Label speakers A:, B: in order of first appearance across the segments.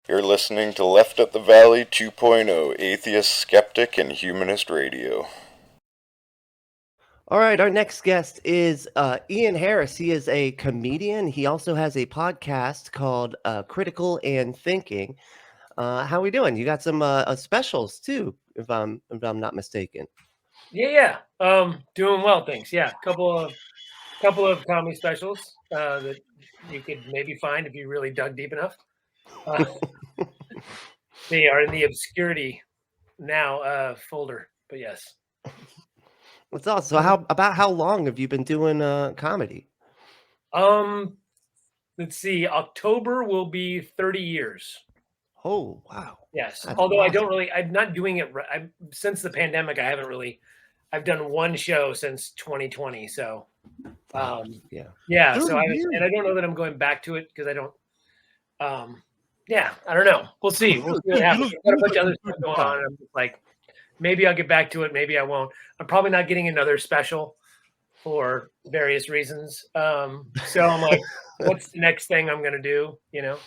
A: You're listening to Left Up the Valley 2.0, Atheist, Skeptic, and Humanist Radio.
B: All right, our next guest is Ian Harris. He is a comedian. He also has a podcast called Critical and Thinking. How are we doing? You got some specials too, if I'm not mistaken.
C: Yeah. Doing well, thanks. Yeah, couple of comedy specials that you could maybe find if you really dug deep enough. They are in the obscurity now folder, but yes.
B: What's awesome. So how long have you been doing comedy?
C: Let's see. October will be 30 years.
B: Oh, wow.
C: Yes.
B: That's
C: Although
B: awesome.
C: I'm not doing it. Since the pandemic, I've done one show since 2020. So, yeah. So I don't know that I'm going back to it because I don't. Yeah, I don't know. We'll see. We'll see what happens. I've got a bunch of other stuff going on. And I'm just like, maybe I'll get back to it. Maybe I won't. I'm probably not getting another special for various reasons. So I'm like, what's the next thing I'm going to do? You know?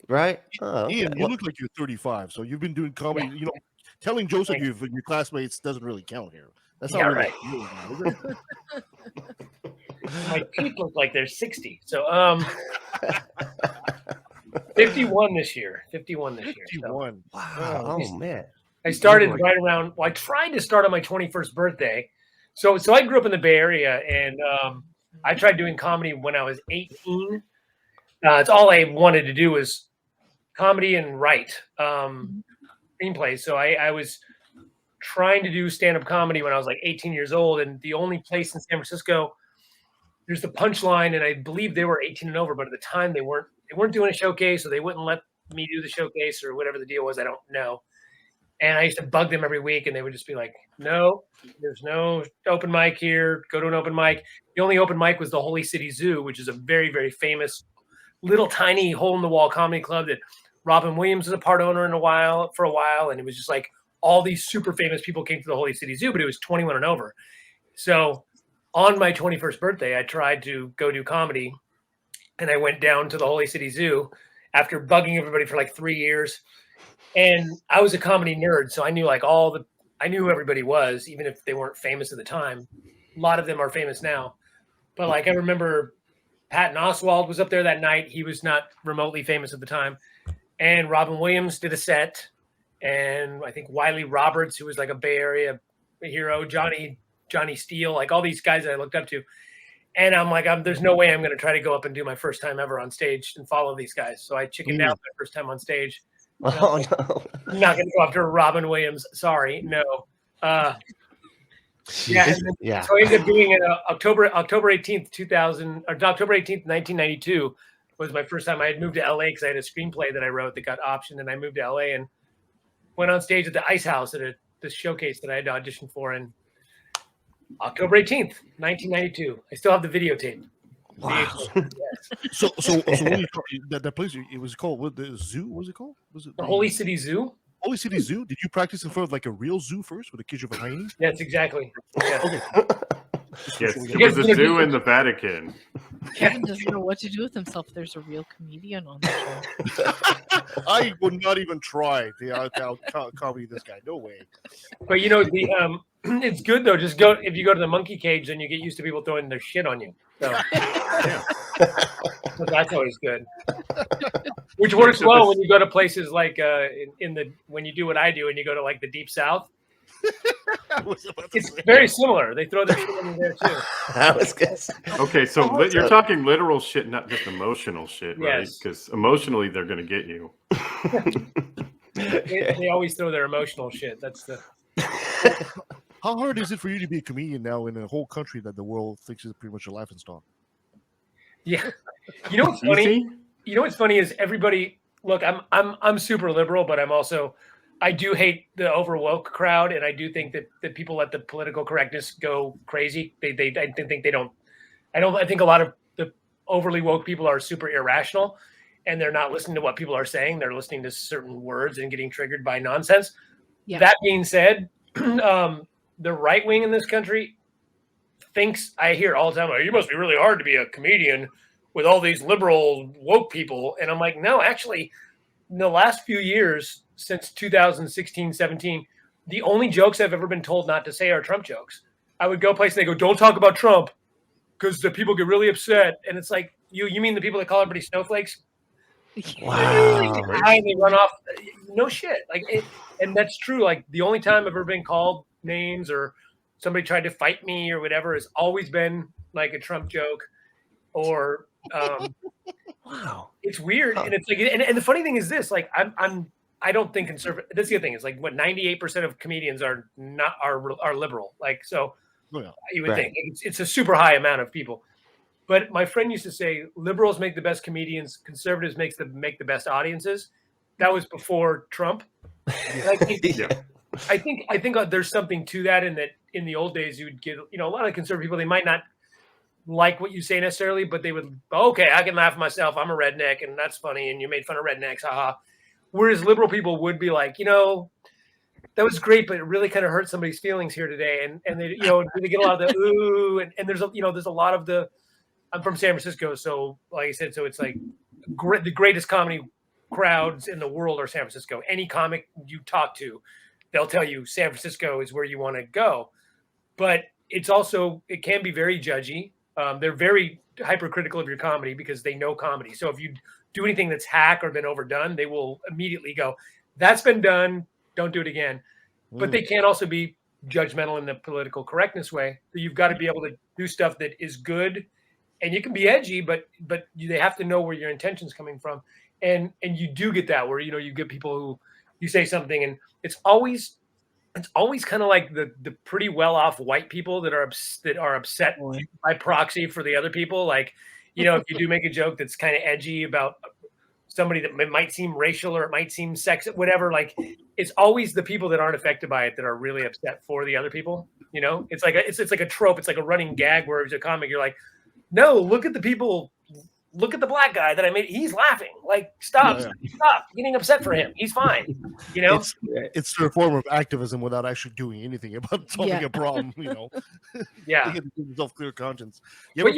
B: Right. Oh, okay.
D: Ian, you look like you're 35, so you've been doing comedy. Yeah. You know, telling jokes at your classmates doesn't really count here. That's not really
C: right. My teeth look like they're 60. So 51 this year. 51 this year.
D: 51.
C: So.
B: Wow. Oh man.
C: I started right around. Well, I tried to start on my 21st birthday. So I grew up in the Bay Area, and I tried doing comedy when I was 18. It's all I wanted to do was comedy and write screenplays. So I was trying to do stand-up comedy when I was like 18 years old, and the only place in San Francisco, there's the Punchline, and I believe they were 18 and over, but at the time they weren't doing a showcase, so they wouldn't let me do the showcase or whatever the deal was. I don't know. And I used to bug them every week, and they would just be like, no, there's no open mic here. Go to an open mic. The only open mic was the Holy City Zoo, which is a very, very famous little tiny hole-in-the-wall comedy club that Robin Williams was a part owner for a while. And it was just like all these super famous people came to the Holy City Zoo, but it was 21 and over. So on my 21st birthday, I tried to go do comedy, and I went down to the Holy City Zoo after bugging everybody for like 3 years. And I was a comedy nerd, so I knew I knew who everybody was, even if they weren't famous at the time. A lot of them are famous now. But like I remember Patton Oswalt was up there that night. He was not remotely famous at the time. And Robin Williams did a set. And I think Wiley Roberts, who was like a Bay Area hero, Johnny Steele, like all these guys that I looked up to. And I'm like, there's no way I'm going to try to go up and do my first time ever on stage and follow these guys. So I chickened out my first time on stage.
B: Oh no!
C: I'm not going to go after Robin Williams. Sorry, no. So I ended up doing it October 18th, 2000, or October 18th, 1992 was my first time. I had moved to LA because I had a screenplay that I wrote that got optioned, and I moved to LA and went on stage at the Ice House at this showcase that I had auditioned for in October 18th, 1992. I still have the videotape.
B: Wow.
D: So that place, it was called, what, the zoo? What was it called? Was it
C: the Holy City Zoo?
D: Holy City Zoo? Did you practice in front of like a real zoo first with a cage of hyenas?
C: Yes, exactly. Yeah.
D: Okay.
E: Yes, it was a zoo in the Vatican.
F: Kevin doesn't know what to do with himself. There's a real comedian on the show.
D: I would not even try to comedy this guy. No way.
C: But you know, it's good though. Just go if you go to the monkey cage, then you get used to people throwing their shit on you. So, so that's always good. Which works well when you go to places like when you do what I do and you go to like the Deep South. It's very similar. They throw their shit on you there too.
B: I was good.
E: Okay, so you're talking literal shit, not just emotional shit, right? Because emotionally, they're going to get you.
C: They always throw their emotional shit. That's the.
D: How hard is it for you to be a comedian now in a whole country that the world thinks is pretty much a laughingstock?
C: Yeah, you know what's funny? You know what's funny is everybody. Look, I'm super liberal, but I do hate the over woke crowd, and I do think that people let the political correctness go crazy. I think they don't. I think a lot of the overly woke people are super irrational, and they're not listening to what people are saying. They're listening to certain words and getting triggered by nonsense. Yeah. That being said, the right wing in this country thinks, I hear all the time, you must be really hard to be a comedian with all these liberal woke people. And I'm like, no, actually, in the last few years, since 2016, 17, the only jokes I've ever been told not to say are Trump jokes. I would go place and they go, "Don't talk about Trump," because the people get really upset. And it's like, you mean the people that call everybody snowflakes?
B: Wow.
C: And they run off. No shit. Like it, and that's true. Like the only time I've ever been called names or somebody tried to fight me or whatever has always been like a Trump joke or
B: Wow.
C: it's weird. And it's like, and the funny thing is this, like I don't think conservative. That's the other thing. Is like what 98% of comedians are liberal. Like so, you would think it's a super high amount of people. But my friend used to say, liberals make the best comedians, conservatives make the best audiences. That was before Trump. I think there's something to that in that in the old days you would get a lot of conservative people. They might not like what you say necessarily, but they would okay, I can laugh at myself. I'm a redneck, and that's funny. And you made fun of rednecks, haha. Whereas liberal people would be like, that was great, but it really kind of hurt somebody's feelings here today. And they they get a lot of the ooh, and there's there's a lot of the. I'm from San Francisco, so like I said, so it's like the greatest comedy crowds in the world are San Francisco. Any comic you talk to, they'll tell you San Francisco is where you want to go. But it can be very judgy. They're very hypercritical of your comedy because they know comedy. So if you do anything that's hack or been overdone, they will immediately go, "That's been done. Don't do it again." But they can also be judgmental in the political correctness way. So you've got to be able to do stuff that is good. And you can be edgy, but they have to know where your intention's coming from, and you do get that where you get people who you say something, and it's always kind of like the pretty well off white people that are upset by proxy for the other people. Like if you do make a joke that's kind of edgy about somebody that might seem racial or it might seem sexist, whatever. Like it's always the people that aren't affected by it that are really upset for the other people. It's like it's like a trope. It's like a running gag where as a comic you're like, no, look at the people. Look at the black guy that I made. He's laughing. Like, stop getting upset for him. He's fine.
D: It's a form of activism without actually doing anything about solving a problem.
C: Yeah.
D: They get themselves clear conscience.
C: But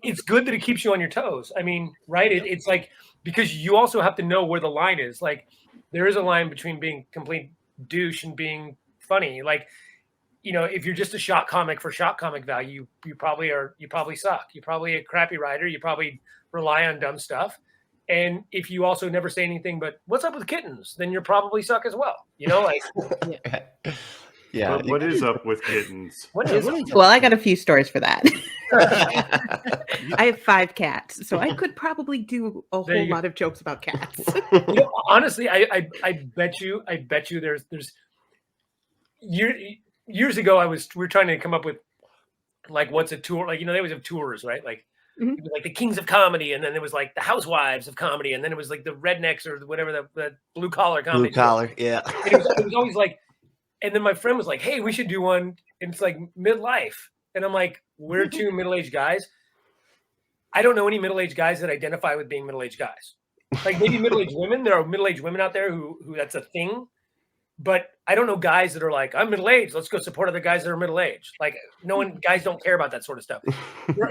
C: it's good that it keeps you on your toes. I mean, right? It's like because you also have to know where the line is. Like, there is a line between being complete douche and being funny. Like. If you're just a shock comic for shock comic value, you probably suck. You're probably a crappy writer. You probably rely on dumb stuff. And if you also never say anything but "what's up with kittens," then you're probably suck as well.
B: Yeah.
E: But what is up with kittens?
G: Well, I got a few stories for that. I have 5 cats, so I could probably do a whole lot of jokes about cats.
C: Honestly, I bet you there's years ago we were trying to come up with like what's a tour, like they always have tours, right? Like like the Kings of Comedy, and then it was like the Housewives of Comedy, and then it was like the Rednecks or whatever the blue collar comedy.
B: Blue collar, yeah.
C: It was always like, and then my friend was like, "Hey, we should do one." And it's like midlife, and I'm like, "We're 2 middle-aged guys." I don't know any middle-aged guys that identify with being middle-aged guys. Like maybe middle-aged women. There are middle-aged women out there who that's a thing. But I don't know guys that are like, "I'm middle-aged. Let's go support other guys that are middle-aged." Like guys don't care about that sort of stuff.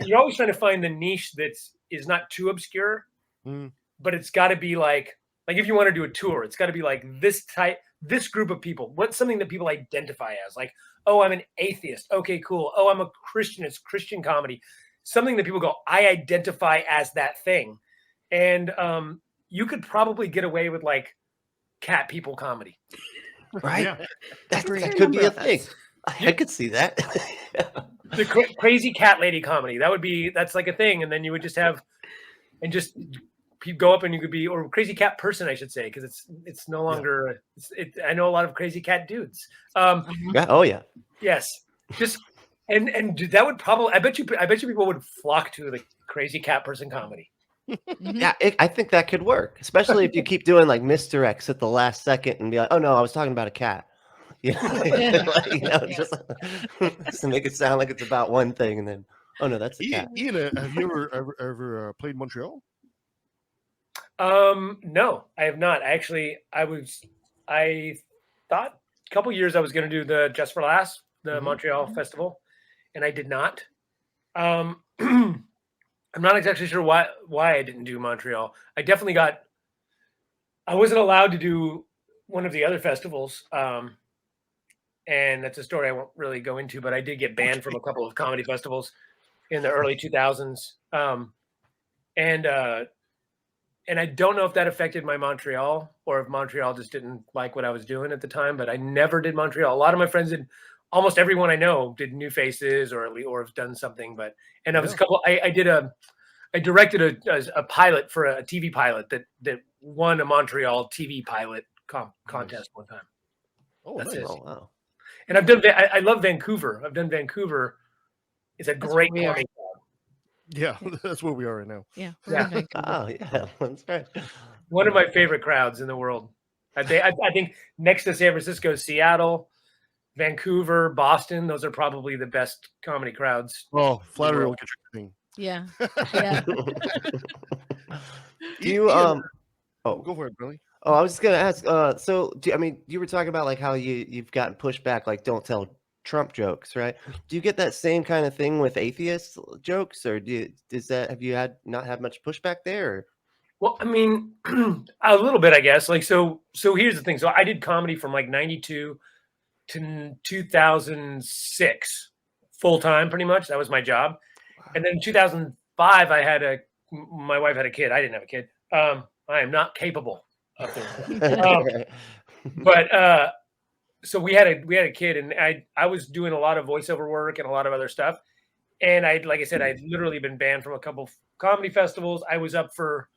C: You're always trying to find the niche that is not too obscure, but it's got to be like if you want to do a tour, it's got to be like this group of people. What's something that people identify as? Like, oh, I'm an atheist. Okay, cool. Oh, I'm a Christian. It's Christian comedy. Something that people go, I identify as that thing. And you could probably get away with like cat people comedy.
B: Right?
E: Yeah.
B: That could be a thing. I could see that.
C: The crazy cat lady comedy. That's like a thing. And then you would just have, and just go up and you could be, or crazy cat person, I should say, because it's no longer, I know a lot of crazy cat dudes.
B: Oh yeah.
C: Yes. Just, and that would probably, I bet you people would flock to the crazy cat person comedy.
B: Yeah, I think that could work, especially if you keep doing like misdirects at the last second and be like, "Oh no, I was talking about a cat," just to make it sound like it's about one thing, and then, "Oh no, that's a cat."
D: Ian, have you ever played Montreal?
C: No, I have not. Actually, I thought a couple years I was going to do the Just for Laughs, the Montreal festival, and I did not. I'm not exactly sure why I didn't do Montreal. I definitely got I wasn't allowed to do one of the other festivals. And that's a story I won't really go into, but I did get banned from a couple of comedy festivals in the early 2000s. And I don't know if that affected my Montreal or if Montreal just didn't like what I was doing at the time, but I never did Montreal. A lot of my friends did, almost everyone I know did New Faces or have done something, and I was a couple, I directed a pilot for a TV pilot that won a Montreal TV pilot contest one time.
D: Oh,
C: that's
D: nice.
C: it.
B: Oh, wow.
C: And I've done, I love Vancouver. I've done Vancouver. It's a great comedy.
D: Yeah, that's where we are right now.
F: Yeah.
C: Yeah.
B: Oh, yeah, that's right.
C: One of my favorite crowds in the world. I think next to San Francisco, Seattle, Vancouver, Boston, those are probably the best comedy crowds.
D: Oh, flattery will get your thing.
F: Yeah. Yeah.
B: Do you
D: Oh, go for it, Billy.
B: Oh, I was just gonna ask. So you were talking about like how you've gotten pushback, like don't tell Trump jokes, right? Do you get that same kind of thing with atheist jokes, or have you not had much pushback there? Or?
C: Well, I mean, a little bit, I guess. Like, so here's the thing. So I did comedy from like 92 to 2006 full time, pretty much. That was my job. And then in 2005, my wife had a kid. I didn't have a kid. I am not capable of doing but so we had a kid, and I was doing a lot of voiceover work and a lot of other stuff. And like I said, I'd literally been banned from a couple of comedy festivals. I was up for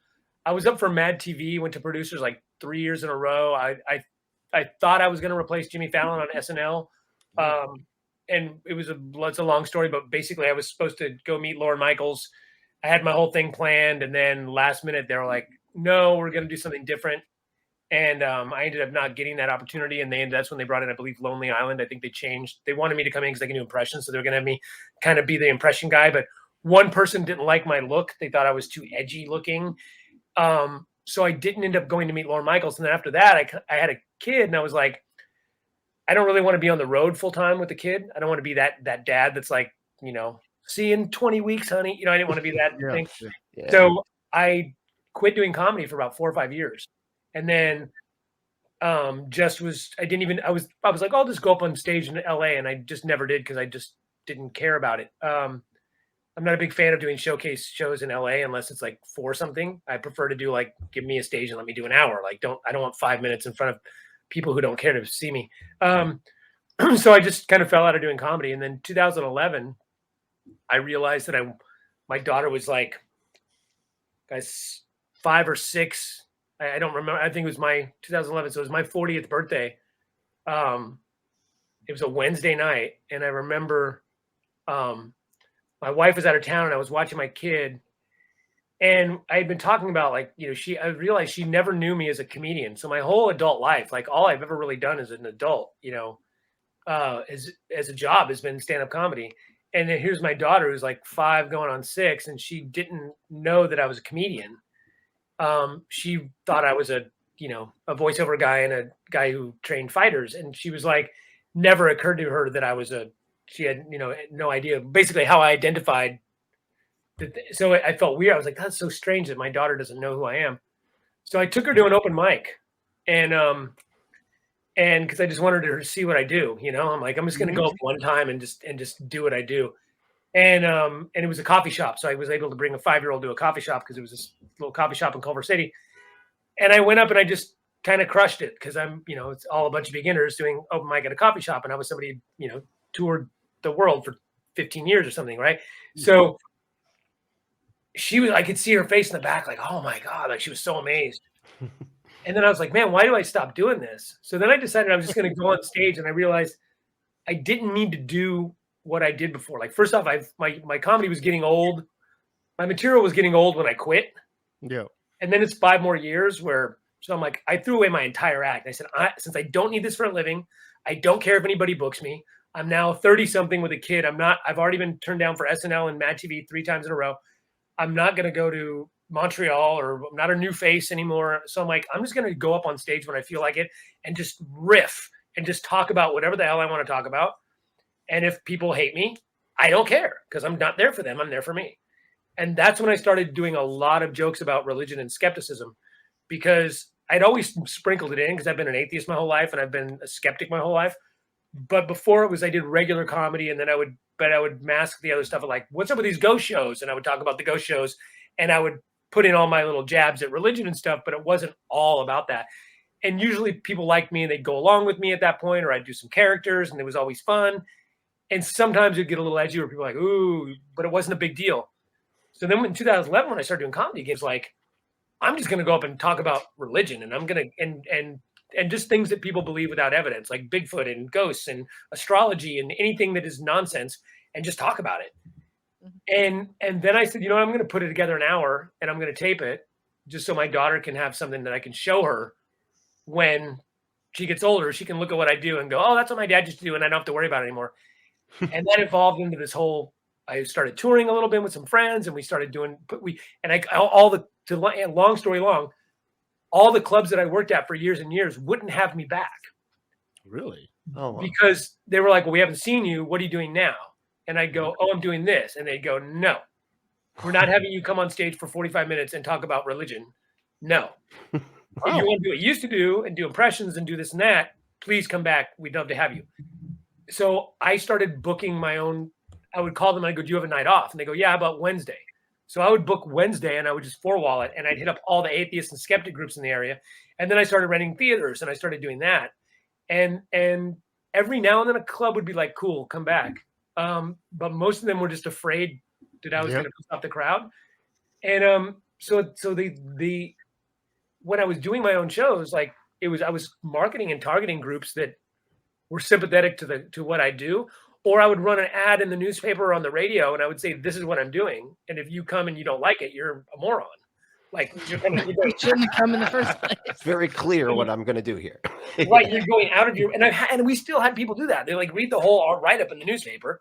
C: Mad TV, went to producers like 3 years in a row. I thought I was going to replace Jimmy Fallon on SNL. And it's a long story, but basically I was supposed to go meet Lorne Michaels. I had my whole thing planned. And then last minute they were like, no, we're going to do something different. And I ended up not getting that opportunity. And that's when they brought in, I believe, Lonely Island. I think they changed. They wanted me to come in because I can do impressions. So they were going to have me kind of be the impression guy. But one person didn't like my look. They thought I was too edgy looking. So I didn't end up going to meet Lorne Michaels. And then after that, I had a kid, and I was like, I don't really want to be on the road full time with the kid. I don't want to be that dad that's like, see you in 20 weeks, honey. I didn't want to be that thing. Yeah. So I quit doing comedy for about 4 or 5 years. And then I was like, I'll just go up on stage in LA. And I just never did because I just didn't care about it. I'm not a big fan of doing showcase shows in LA unless it's like for something. I prefer to do like, give me a stage and let me do an hour. Like, I don't want 5 minutes in front of people who don't care to see me. So I just kind of fell out of doing comedy. And then 2011, I realized that my daughter was like, guys, 5 or 6. I don't remember. I think it was my 2011. So it was my 40th birthday. It was a Wednesday night. And I remember my wife was out of town and I was watching my kid. And I had been talking about like, I realized she never knew me as a comedian. So my whole adult life, like all I've ever really done as an adult, as a job has been stand-up comedy. And then here's my daughter who's like 5 going on 6. And she didn't know that I was a comedian. She thought I was a voiceover guy and a guy who trained fighters. And she was like, never occurred to her that she had, no idea basically how I identified. So I felt weird. I was like, that's so strange that my daughter doesn't know who I am. So I took her to an open mic and cause I just wanted her to see what I do, I'm like, I'm just going to go up one time and just do what I do. And it was a coffee shop. So I was able to bring a 5-year-old to a coffee shop because it was this little coffee shop in Culver City. And I went up and I just kind of crushed it because I'm, it's all a bunch of beginners doing open mic at a coffee shop. And I was somebody, toured the world for 15 years or something. Right. So I could see her face in the back, like, oh my God, like she was so amazed. And then I was like, man, why do I stop doing this? So then I decided I was just going to go on stage, and I realized I didn't need to do what I did before. Like, first off, my comedy was getting old. My material was getting old when I quit.
D: Yeah.
C: And then it's 5 more years so I'm like, I threw away my entire act. I said, since I don't need this for a living, I don't care if anybody books me. I'm now 30 something with a kid. I've already been turned down for SNL and Mad TV 3 times in a row. I'm not going to go to Montreal, or I'm not a new face anymore. So I'm like, I'm just going to go up on stage when I feel like it and just riff and just talk about whatever the hell I want to talk about. And if people hate me, I don't care because I'm not there for them. I'm there for me. And that's when I started doing a lot of jokes about religion and skepticism, because I'd always sprinkled it in because I've been an atheist my whole life and I've been a skeptic my whole life. But before it was, I did regular comedy, and then I would mask the other stuff. Like, what's up with these ghost shows? And I would talk about the ghost shows, and I would put in all my little jabs at religion and stuff, but it wasn't all about that. And usually people liked me and they'd go along with me at that point, or I'd do some characters and it was always fun. And sometimes it'd get a little edgy where people were like, ooh, but it wasn't a big deal. So then in 2011, when I started doing comedy gigs, like, I'm just going to go up and talk about religion, and I'm going to, and just things that people believe without evidence, like Bigfoot and ghosts and astrology and anything that is nonsense, and just talk about it. And then I said, I'm going to put it together an hour and I'm going to tape it just so my daughter can have something that I can show her when she gets older. She can look at what I do and go, oh, that's what my dad used to do, and I don't have to worry about it anymore. And that evolved into this whole, I started touring a little bit with some friends, and we started doing, long story long, all the clubs that I worked at for years and years wouldn't have me back.
D: Really?
B: Oh, wow.
C: Because they were like, well, we haven't seen you. What are you doing now? And I'd go, oh, I'm doing this. And they'd go, no, we're not having you come on stage for 45 minutes and talk about religion. No. If you want to do what you used to do and do impressions and do this and that, please come back. We'd love to have you. So I started booking my own. I would call them and I go, do you have a night off? And they go, yeah, about Wednesday. So I would book Wednesday and I would just four-wall it, and I'd hit up all the atheist and skeptic groups in the area. And then I started renting theaters and I started doing that. And every now and then a club would be like, cool, come back. But most of them were just afraid that I was going to piss off the crowd. And so when I was doing my own shows, like I was marketing and targeting groups that were sympathetic to what I do. Or I would run an ad in the newspaper or on the radio, and I would say, this is what I'm doing. And if you come and you don't like it, you're a moron. Like, you
F: shouldn't have come in the first place.
B: It's very clear what I'm going to do here.
C: Right. You're going out of your, and we still had people do that. They like read the whole write-up in the newspaper,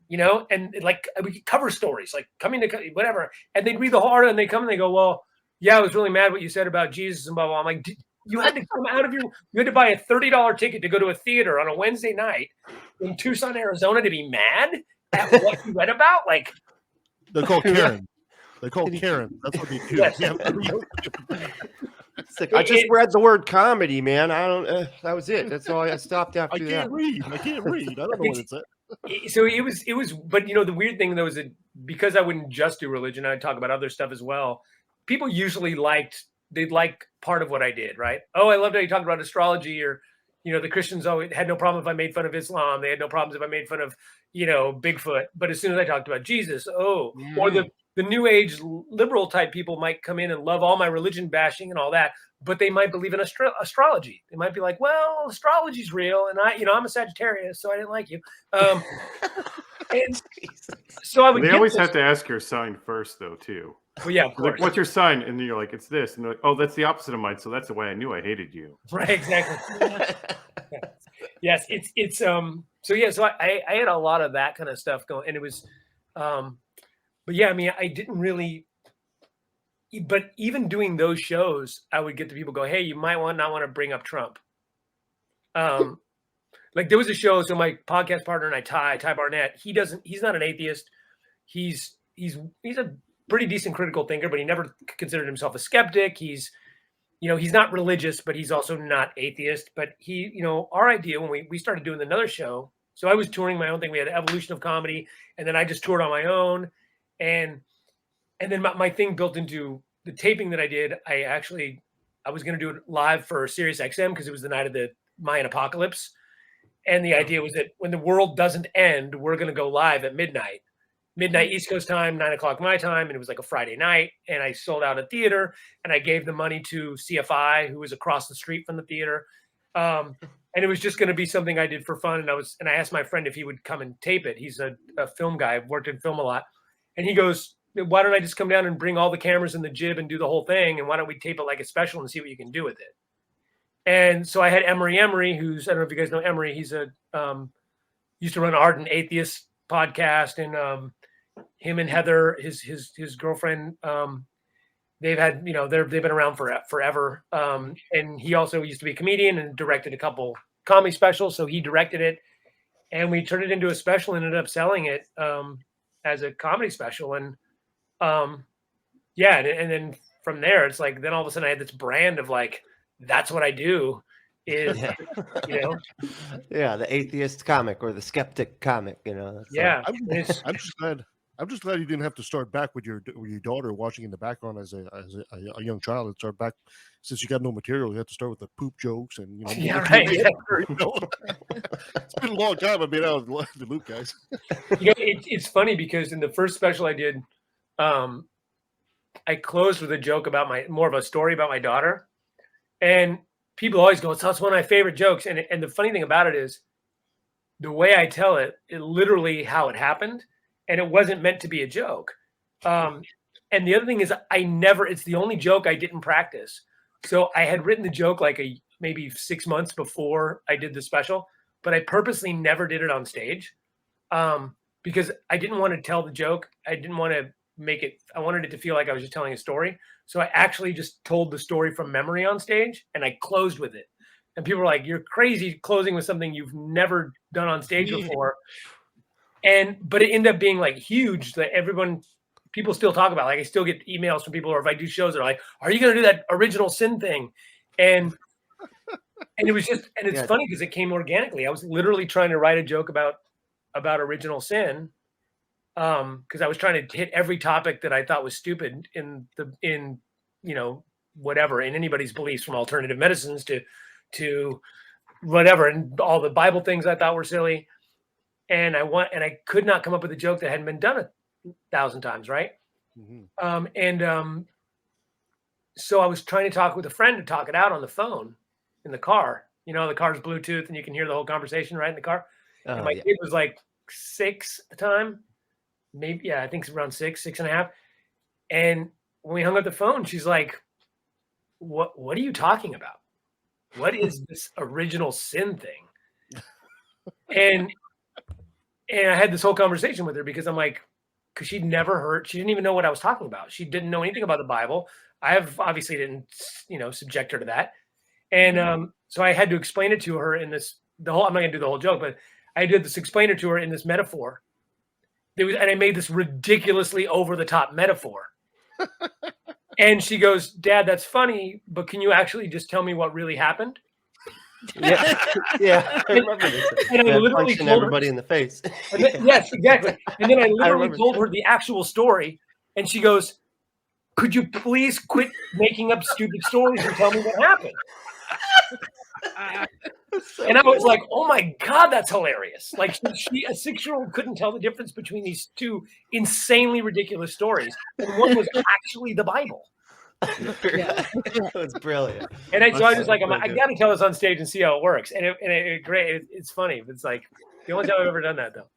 C: and like we could cover stories, like coming to whatever. And they'd read the whole article and they come and they go, well, yeah, I was really mad what you said about Jesus and blah, blah. I'm like, you had to come out of you had to buy a $30 ticket to go to a theater on a Wednesday night in Tucson, Arizona, to be mad at what you read about? Like,
D: they're called Karen. They're called Karen. That's what they do.
C: Yes.
B: Like, I just read the word comedy, man. I don't. That was it. That's all. I stopped after that.
D: I can't read. I don't know what it said.
C: So it was. But the weird thing though is that because I wouldn't just do religion, I'd talk about other stuff as well. People usually they'd like part of what I did, right? Oh, I loved how you talked about astrology, or the Christians always had no problem if I made fun of Islam. They had no problems if I made fun of Bigfoot. But as soon as I talked about Jesus, or the new age liberal type people might come in and love all my religion bashing and all that, but they might believe in astrology. They might be like, well, astrology's real, and I'm a Sagittarius, so I didn't like you. And so I would.
E: They always have to ask your sign first, though, too.
C: Well, yeah, of course.
E: Like, what's your sign? And you're like, it's this. And they're like, oh, that's the opposite of mine. So that's the way I knew I hated you.
C: Right, exactly. Yes, it's so yeah, so I had a lot of that kind of stuff going, and it was but yeah, I mean, I didn't really, but even doing those shows, I would get the people go, hey, you might not want to bring up Trump. Like there was a show, so my podcast partner and I, Ty Barnett, he's not an atheist. He's a pretty decent critical thinker, but he never considered himself a skeptic. He's not religious, but he's also not atheist. But our idea when we started doing another show, so I was touring my own thing. We had Evolution of Comedy, and then I just toured on my own. And then my thing built into the taping that I did. I was going to do it live for Sirius XM because it was the night of the Mayan apocalypse. And the idea was that when the world doesn't end, we're going to go live at midnight East Coast time, 9:00 my time. And it was like a Friday night. And I sold out a theater, and I gave the money to CFI, who was across the street from the theater. And it was just going to be something I did for fun. And I asked my friend if he would come and tape it. He's a film guy, worked in film a lot. And he goes, why don't I just come down and bring all the cameras and the jib and do the whole thing? And why don't we tape it like a special and see what you can do with it? And so I had Emery, who's, I don't know if you guys know Emery. He's used to run Ardent Atheist podcast, and him and Heather, his girlfriend, they've been around forever. And he also used to be a comedian and directed a couple comedy specials. So he directed it, and we turned it into a special and ended up selling it as a comedy special. And and then from there, it's like, then all of a sudden I had this brand of like that's what I do. Is
B: the atheist comic or the skeptic comic. That's
D: I'm just glad you didn't have to start back with your daughter watching in the background as a young child and start back since you got no material. You had to start with the poop jokes and
C: right.
D: It's been a long time. I've been out of the loop, guys.
C: It's funny because in the first special I did, I closed with a joke about more of a story about my daughter, and people always go, "That's one of my favorite jokes." And the funny thing about it is, the way I tell it literally how it happened. And it wasn't meant to be a joke. And the other thing is it's the only joke I didn't practice. So I had written the joke like maybe 6 months before I did the special, but I purposely never did it on stage because I didn't want to tell the joke. I didn't want to I wanted it to feel like I was just telling a story. So I actually just told the story from memory on stage and I closed with it. And people were like, "You're crazy closing with something you've never done on stage before." But it ended up being like huge that people still talk about. Like I still get emails from people, or if I do shows, they're like, "Are you going to do that original sin thing?" And it was just, and it's funny because it came organically. I was literally trying to write a joke about original sin, because I was trying to hit every topic that I thought was stupid in whatever, in anybody's beliefs, from alternative medicines to whatever, and all the Bible things I thought were silly. And I could not come up with a joke that hadn't been done 1,000 times, right? Mm-hmm. So I was trying to talk with a friend to talk it out on the phone in the car. The car's Bluetooth, and you can hear the whole conversation right in the car. And my kid was like 6 at the time, maybe I think it's around 6.5. And when we hung up the phone, she's like, "What are you talking about? What is this original sin thing?" And I had this whole conversation with her because I'm like, because she didn't even know what I was talking about. She didn't know anything about the Bible. I obviously didn't, subject her to that. And so I had to explain it to her I'm not going to do the whole joke, but I did this explain it to her in this metaphor. And I made this ridiculously over the top metaphor. And she goes, "Dad, that's funny, but can you actually just tell me what really happened?"
B: I remember this.
C: And I literally told
B: everybody in the face.
C: Yes, exactly. And then I literally told her the actual story, and she goes, "Could you please quit making up stupid stories and tell me what happened?" And I was like, "Oh my God, that's hilarious!" Like a 6-year-old couldn't tell the difference between these two insanely ridiculous stories, and one was actually the Bible.
B: That's brilliant.
C: And I just like, I got to tell this on stage and see how it works. And it's funny. It's like the only time I've ever done that, though.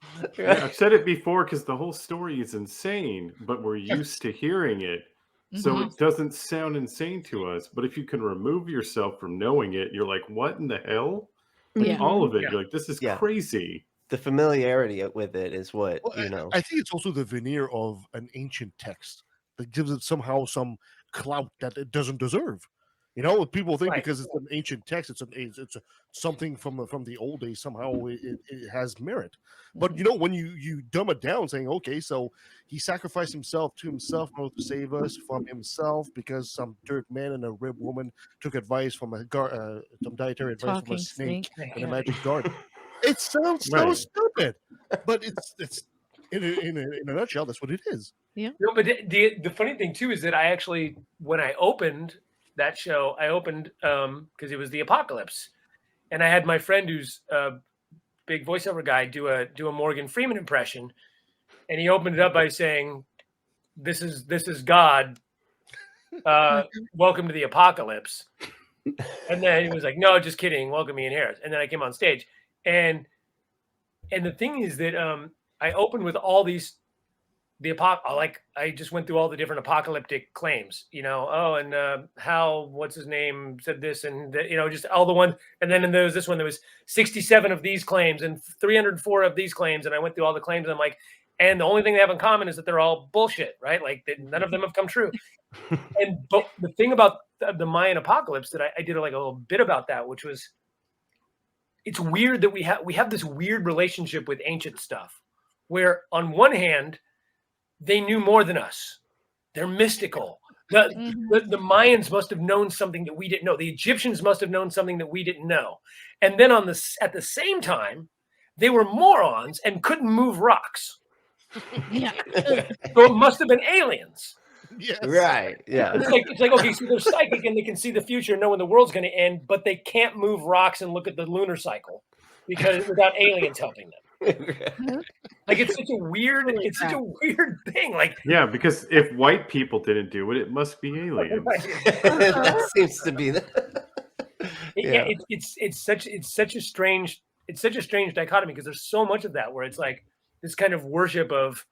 E: I've said it before because the whole story is insane, but we're used to hearing it. So it doesn't sound insane to us. But if you can remove yourself from knowing it, you're like, "What in the hell?" Like, all of it. You're like, "This is crazy."
B: The familiarity with it is what,
D: I think it's also the veneer of an ancient text that gives it somehow some clout that it doesn't deserve. People think because it's an ancient text, it's something from the old days. Somehow it has merit. But when you dumb it down, saying, "Okay, so he sacrificed himself to himself in order to save us from himself because some dirt man and a rib woman took advice from some dietary advice from a snake in a magic garden." It sounds so stupid, but it's in a nutshell, that's what it is.
F: Yeah.
C: No, but the funny thing too is that I actually, when I opened that show, because it was the apocalypse, and I had my friend who's a big voiceover guy do a Morgan Freeman impression, and he opened it up by saying, "This is God. Welcome to the apocalypse." And then he was like, "No, just kidding. Welcome, Ian Harris." And then I came on stage, and the thing is that I opened with all these. I just went through all the different apocalyptic claims, how what's his name said this, and just all the ones, and then there was this one, there was 67 of these claims and 304 of these claims, and I went through all the claims, and I'm like, and the only thing they have in common is that they're all bullshit, right? Like none of them have come true. But the thing about the Mayan apocalypse that I did like a little bit about that, which was, it's weird that we have this weird relationship with ancient stuff, where on one hand, they knew more than us. They're mystical. The Mayans must have known something that we didn't know. The Egyptians must have known something that we didn't know. And then at the same time, they were morons and couldn't move rocks.
F: Yeah.
C: So it must have been aliens.
D: Yes.
B: Right. Yeah.
C: It's like, okay, so they're psychic and they can see the future and know when the world's going to end, but they can't move rocks and look at the lunar cycle because without aliens helping them. Like it's such a weird thing. Like,
E: yeah, because if white people didn't do it, it must be aliens.
B: That seems to be
C: it's such a strange dichotomy because there's so much of that where it's like this kind of worship of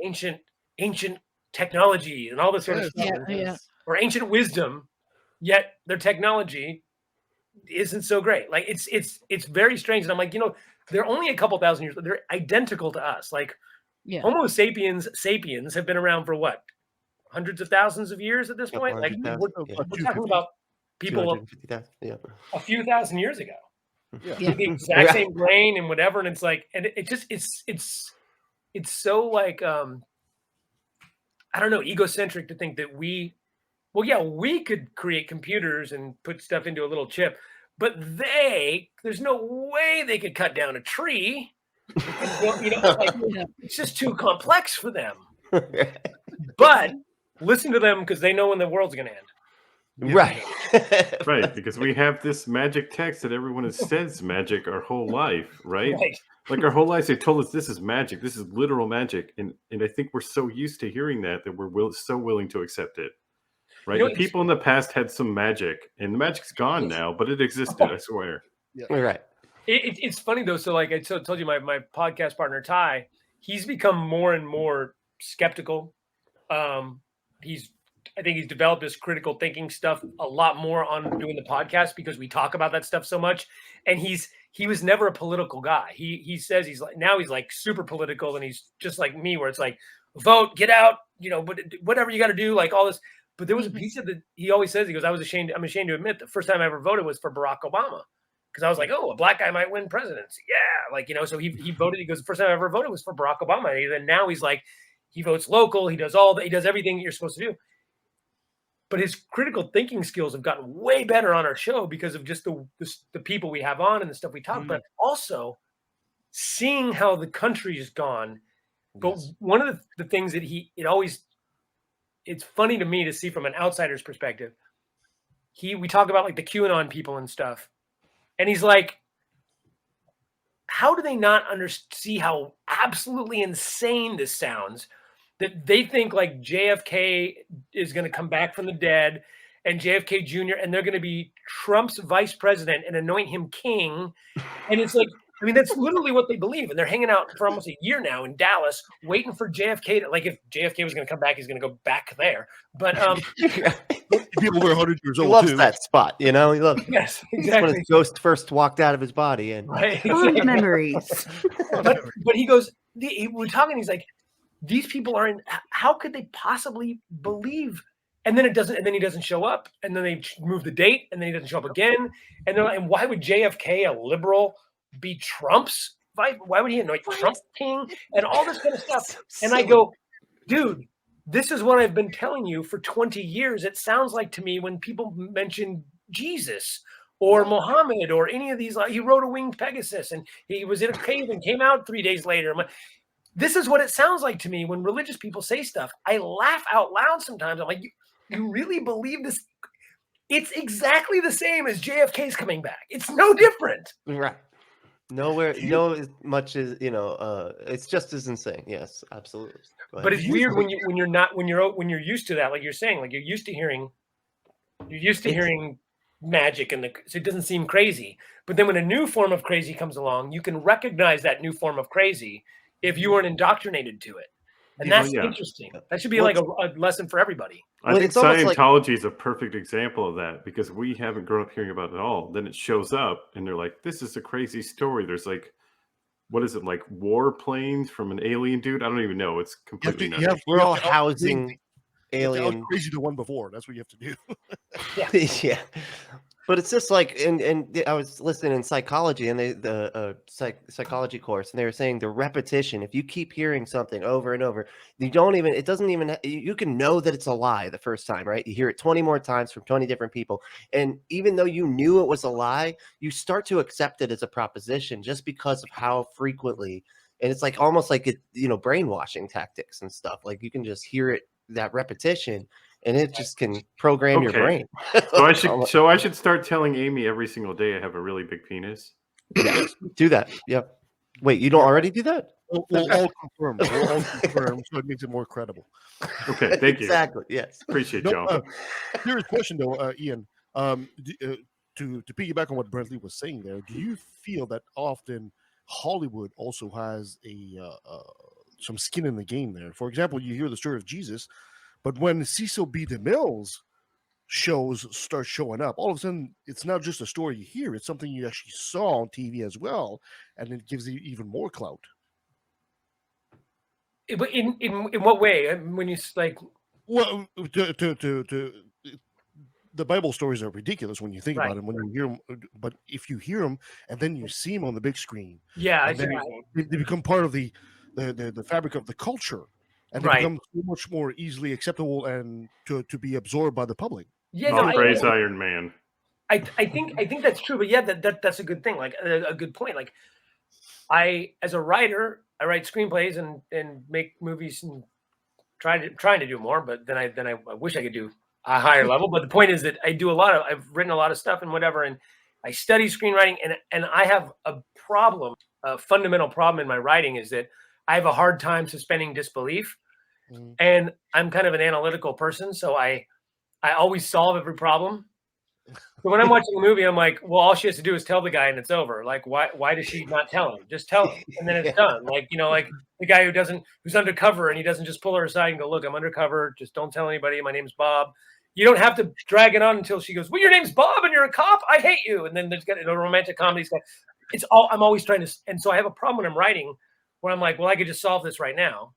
C: ancient technology and all this sort of stuff, or ancient wisdom, yet their technology isn't so great. Like it's very strange, and I'm like, they're only a couple thousand years. They're identical to us. Like Homo sapiens have been around for what, hundreds of thousands of years at this point. Like we're talking about people a few thousand years ago. With the exact same brain and whatever, and it's like, and it's so like I don't know, egocentric to think that we could create computers and put stuff into a little chip, but there's no way they could cut down a tree. It's just too complex for them. But listen to them because they know when the world's going to end.
B: Right.
E: Right, because we have this magic text that everyone has said magic our whole life, right? Like our whole lives, they told us this is magic, this is literal magic, and I think we're so used to hearing that we're so willing to accept it, right? The people in the past had some magic, and the magic's gone now, but it existed, I swear.
B: Right.
C: It's funny though. So like I told you, my podcast partner Ty, he's become more and more skeptical. I think he's developed this critical thinking stuff a lot more on doing the podcast because we talk about that stuff so much. And he was never a political guy. He says he's like super political, and he's just like me, where it's like, vote, get out, but whatever you got to do, like all this. But there was a piece of that he always says, he goes, I'm ashamed to admit the first time I ever voted was for Barack Obama. Because I was like, oh, a black guy might win presidency. Yeah. So he voted, he goes, the first time I ever voted was for Barack Obama. And then now he's like, he votes local. He does everything that you're supposed to do. But his critical thinking skills have gotten way better on our show because of just the people we have on and the stuff we talk about. Also, seeing how the country has gone. But one of the things that it's funny to me to see from an outsider's perspective. We talk about like the QAnon people and stuff. And he's like, how do they not see how absolutely insane this sounds? That they think like JFK is going to come back from the dead and JFK Jr. and they're going to be Trump's vice president and anoint him king. And it's like, I mean, that's literally what they believe. And they're hanging out for almost a year now in Dallas, waiting for JFK to, like, if JFK was going to come back, he's going to go back there. But
D: people were 100 years old.
B: He loves
D: too.
B: that spot, He loves it.
C: Yes,
B: It's
C: exactly.
B: when his ghost first walked out of his body. And
G: Fond memories.
C: but he goes, we're talking, he's like, these people how could they possibly believe? And then he doesn't show up, and then they move the date, and then he doesn't show up again. And they're like, and why would JFK, a liberal, be Trump's vice? Why would he anoint Trump king and all this kind of stuff? And I go, dude, this is what I've been telling you for 20 years. It sounds like to me when people mention Jesus or Muhammad or any of these, like, he rode a winged Pegasus and he was in a cave and came out 3 days later. This is what it sounds like to me when religious people say stuff. I laugh out loud sometimes. I'm like, you really believe this? It's exactly the same as JFK's coming back. It's no different.
B: Right. Nowhere, as much as it's just as insane. Yes, absolutely.
C: But it's weird when you're used to that, like you're saying, like you're used to hearing magic, and so it doesn't seem crazy. But then when a new form of crazy comes along, you can recognize that new form of crazy if you weren't indoctrinated to it. And that's interesting. That should be like a lesson for everybody.
E: I think Scientology is a perfect example of that because we haven't grown up hearing about it at all. Then it shows up and they're like, this is a crazy story. There's like, what is it, like war planes from an alien dude? I don't even know. It's completely nuts.
B: We're all housing alien.
D: Crazy the one before. That's what you have to do.
B: Yeah. But it's just like, and I was listening in psychology, and psychology course, and they were saying the repetition. If you keep hearing something over and over, it doesn't even. You can know that it's a lie the first time, right? You hear it 20 more times from 20 different people, and even though you knew it was a lie, you start to accept it as a proposition just because of how frequently. And it's like almost like brainwashing tactics and stuff. Like you can just hear it, that repetition, and it just can program your brain.
E: So I should start telling Amy every single day I have a really big penis.
B: Yeah, do that. Yep. Wait, you don't already do that?
D: We'll all confirm. So it makes it more credible.
E: Okay, thank you.
B: Exactly. Yes.
E: Appreciate y'all.
D: Serious question though, Ian. To piggyback on what Brentley was saying there, do you feel that often Hollywood also has some skin in the game there? For example, you hear the story of Jesus, but when Cecil B. DeMille's shows start showing up, all of a sudden it's not just a story you hear, it's something you actually saw on TV as well, and it gives you even more clout.
C: But in what way? When you like,
D: well, the Bible stories are ridiculous when you think about them, when you hear them. But if you hear them and then you see them on the big screen, they become part of the fabric of the culture, and they become so much more easily acceptable and to be absorbed by the public.
C: Yeah,
E: praise Iron Man.
C: I think that's true, but yeah, that's a good thing, like a good point. Like I, as a writer, I write screenplays and make movies and trying to do more, but then I wish I could do a higher level. But the point is that I've written a lot of stuff and whatever, and I study screenwriting, and I have a fundamental problem in my writing is that I have a hard time suspending disbelief. And I'm kind of an analytical person, so I always solve every problem. So when I'm watching a movie, I'm like, well, all she has to do is tell the guy and it's over. Like, why does she not tell him? Just tell him, and then it's done. Like, like the guy who's undercover and he doesn't just pull her aside and go, look, I'm undercover. Just don't tell anybody. My name's Bob. You don't have to drag it on until she goes, well, your name's Bob and you're a cop. I hate you. And then there's got a romantic comedy. I'm always trying to, and so I have a problem when I'm writing where I'm like, well, I could just solve this right now.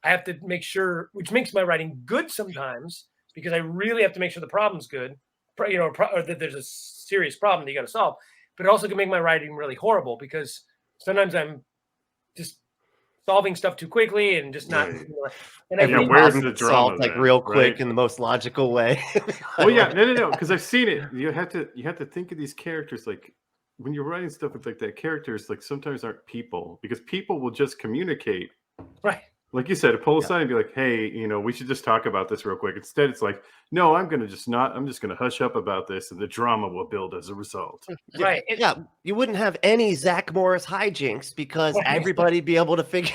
C: I have to make sure, which makes my writing good sometimes, because I really have to make sure the problem's good, or that there's a serious problem that you got to solve. But it also can make my writing really horrible, because sometimes I'm just solving stuff too quickly and just not. And
E: where's the drama?
B: Solved like real quick in the most logical way.
E: Well, yeah, no, because I've seen it. You have to think of these characters like when you're writing stuff with like that. Characters like sometimes aren't people, because people will just communicate.
C: Right.
E: Like you said, pull aside and be like, hey, we should just talk about this real quick. Instead, it's like, no, I'm just going to hush up about this, and the drama will build as a result.
C: Right.
B: Yeah. You wouldn't have any Zach Morris hijinks because everybody'd be able to figure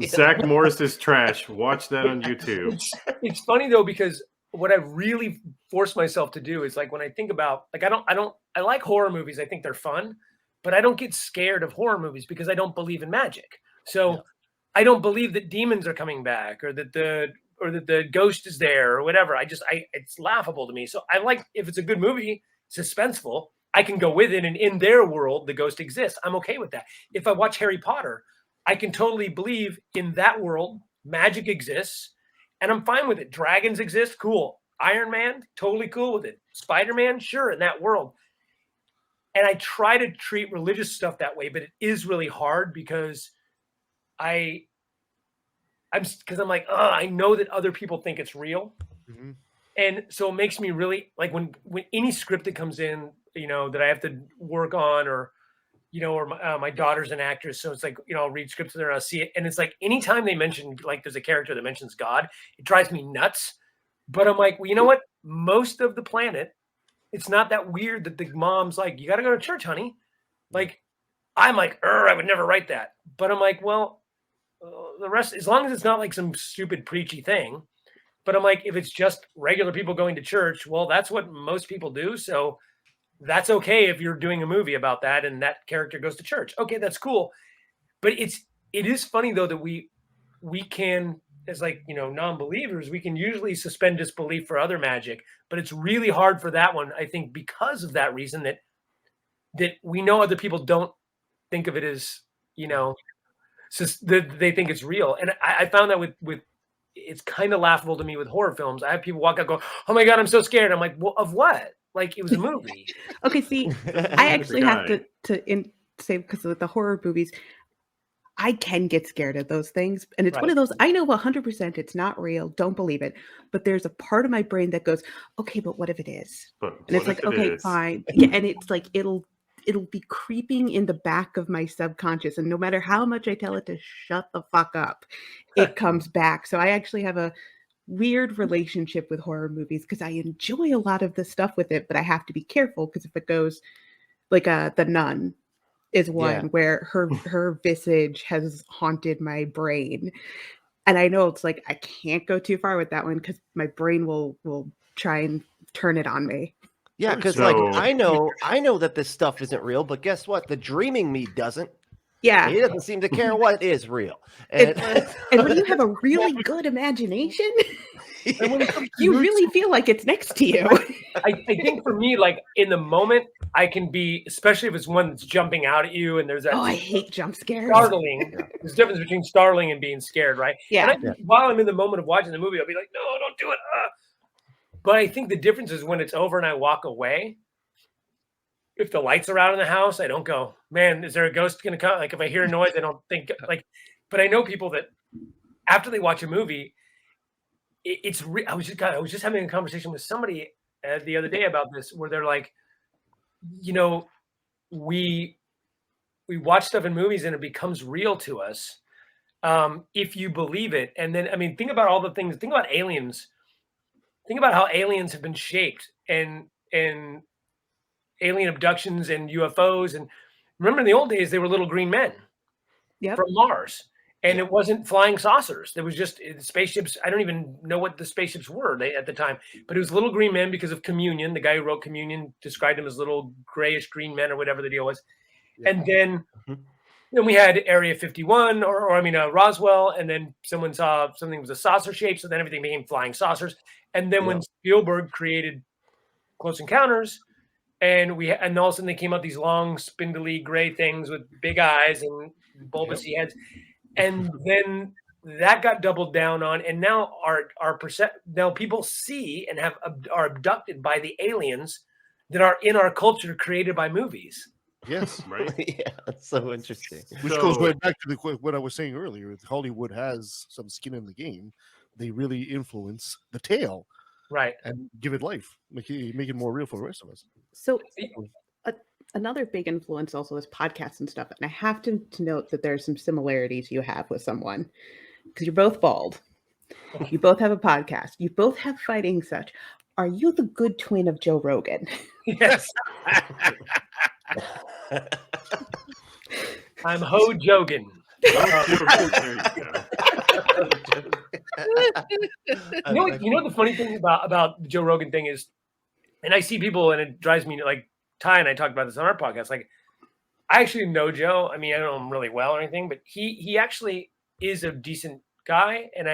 E: Zach Morris is trash. Watch that on YouTube.
C: It's funny though, because what I've really forced myself to do is like, when I think about, like, I like horror movies. I think they're fun, but I don't get scared of horror movies because I don't believe in magic. So I don't believe that demons are coming back, or that the ghost is there, or whatever. It's laughable to me. So I like, if it's a good movie, suspenseful, I can go with it, and in their world, the ghost exists. I'm okay with that. If I watch Harry Potter, I can totally believe in that world, magic exists, and I'm fine with it. Dragons exist, cool. Iron Man, totally cool with it. Spider-Man, sure, in that world. And I try to treat religious stuff that way, but it is really hard because I'm like, I know that other people think it's real. Mm-hmm. And so it makes me really like when any script that comes in, that I have to work on, or my daughter's an actress. So it's like, I'll read scripts with her and I'll see it. And it's like, anytime they mention, like, there's a character that mentions God, it drives me nuts. But I'm like, well, you know what? Most of the planet, it's not that weird that the mom's like, you got to go to church, honey. Like, I'm like, I would never write that. But I'm like, well, the rest, as long as it's not like some stupid preachy thing. But I'm like, if it's just regular people going to church, well, that's what most people do. So that's okay if you're doing a movie about that and that character goes to church. Okay, that's cool. But it is funny though that we can, as like, non-believers, we can usually suspend disbelief for other magic, but it's really hard for that one, I think, because of that reason that we know other people don't think of it as, they think it's real. And I found that with it's kind of laughable to me with horror films. I have people walk out going, oh my God, I'm so scared. I'm like, well, of what? like it was a movie.
G: Okay, see, I actually have to say, because with the horror movies, I can get scared of those things. And it's one of those, I know 100% it's not real. Don't believe it. But there's a part of my brain that goes, okay, but what if it is? And it's like, okay, fine. Yeah, and it's like, it'll be creeping in the back of my subconscious. And no matter how much I tell it to shut the fuck up, it comes back. So I actually have a weird relationship with horror movies because I enjoy a lot of the stuff with it, but I have to be careful because if it goes like The Nun is one where her visage has haunted my brain. And I know it's like I can't go too far with that one because my brain will try and turn it on me.
B: Yeah, because like I know that this stuff isn't real, but guess what? The dreaming me doesn't.
G: Yeah.
B: He doesn't seem to care what is real.
G: And when you have a really good imagination, you really feel like it's next to you.
C: I think for me, like in the moment, I can be, especially if it's one that's jumping out at you and there's that.
G: Oh, I hate jump scares.
C: Startling. There's a difference between startling and being scared, right?
G: Yeah.
C: And while I'm in the moment of watching the movie, I'll be like, no, don't do it. But I think the difference is when it's over and I walk away. If the lights are out in the house, I don't go, man, is there a ghost going to come? Like if I hear a noise, I don't think like, but I know people that after they watch a movie, I was just having a conversation with somebody the other day about this, where they're like, you know, we watch stuff in movies and it becomes real to us if you believe it. And then, I mean, think about all the things. Think about aliens. Think about how aliens have been shaped and alien abductions and UFOs. And remember in the old days, they were little green men from Mars. And it wasn't flying saucers. There was just spaceships. I don't even know what the spaceships were at the time, but it was little green men because of Communion. The guy who wrote Communion described them as little grayish green men or whatever the deal was. Yeah. And then we had Area 51 or Roswell. And then someone saw something was a saucer shape. So then everything became flying saucers. And then when Spielberg created Close Encounters, and all of a sudden they came out these long, spindly gray things with big eyes and bulbous heads. And then that got doubled down on, and now now people see and are abducted by the aliens that are in our culture created by movies.
D: Yes, right.
B: Yeah, that's so interesting.
D: Which goes right back to what I was saying earlier. If Hollywood has some skin in the game, they really influence the tale,
C: right,
D: and give it life, make it more real for the rest of us.
G: So. Another big influence also is podcasts and stuff. And I have to note that there's some similarities you have with someone because you're both bald. You both have a podcast. You both have fighting such. Are you the good twin of Joe Rogan?
C: Yes. I'm Ho Jogan. You know the funny thing about the Joe Rogan thing is, and I see people and it drives me like, Ty and I talked about this on our podcast. Like, I actually know Joe. I mean, I don't know him really well or anything, but he actually is a decent guy. And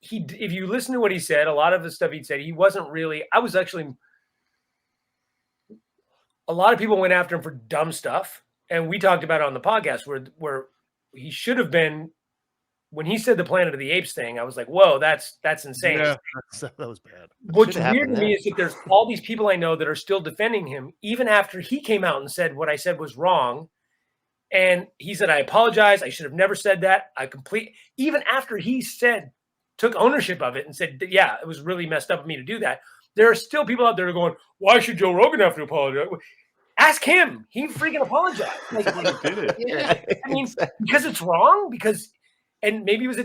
C: if you listen to what he said, a lot of the stuff he said, he wasn't really. A lot of people went after him for dumb stuff, and we talked about it on the podcast where he should have been. When he said the Planet of the Apes thing, I was like, whoa, that's insane.
D: Yeah, that was bad.
C: What's weird to me is that there's all these people I know that are still defending him, even after he came out and said what I said was wrong. And he said, I apologize. I should have never said that. Even after he took ownership of it and said, yeah, it was really messed up of me to do that. There are still people out there going, why should Joe Rogan have to apologize? Ask him. He freaking apologized. Like,
E: he did it.
C: Yeah. I mean, because it's wrong, and maybe it was a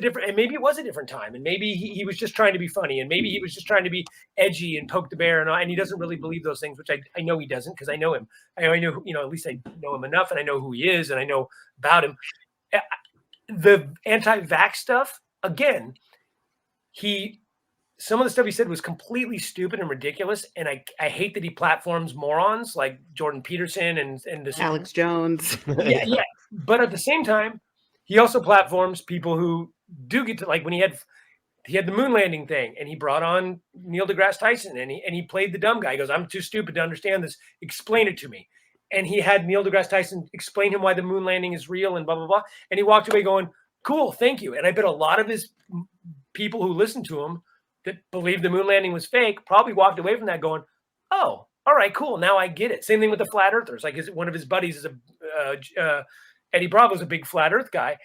C: different time. And maybe he was just trying to be funny. And maybe he was just trying to be edgy and poke the bear. And he doesn't really believe those things, which I know he doesn't because I know him. I know, at least I know him enough and I know who he is and I know about him. The anti-vax stuff, again, some of the stuff he said was completely stupid and ridiculous. And I hate that he platforms morons like Jordan Peterson and this
G: Alex Jones.
C: Yeah. But at the same time, he also platforms people who do get to, like when he had the moon landing thing and he brought on Neil deGrasse Tyson and he played the dumb guy. He goes, I'm too stupid to understand this. Explain it to me. And he had Neil deGrasse Tyson explain him why the moon landing is real and blah, blah, blah. And he walked away going, cool, thank you. And I bet a lot of his people who listen to him that believed the moon landing was fake probably walked away from that going, oh, all right, cool. Now I get it. Same thing with the flat earthers. Like one of his buddies is Eddie Bravo's a big flat earth guy.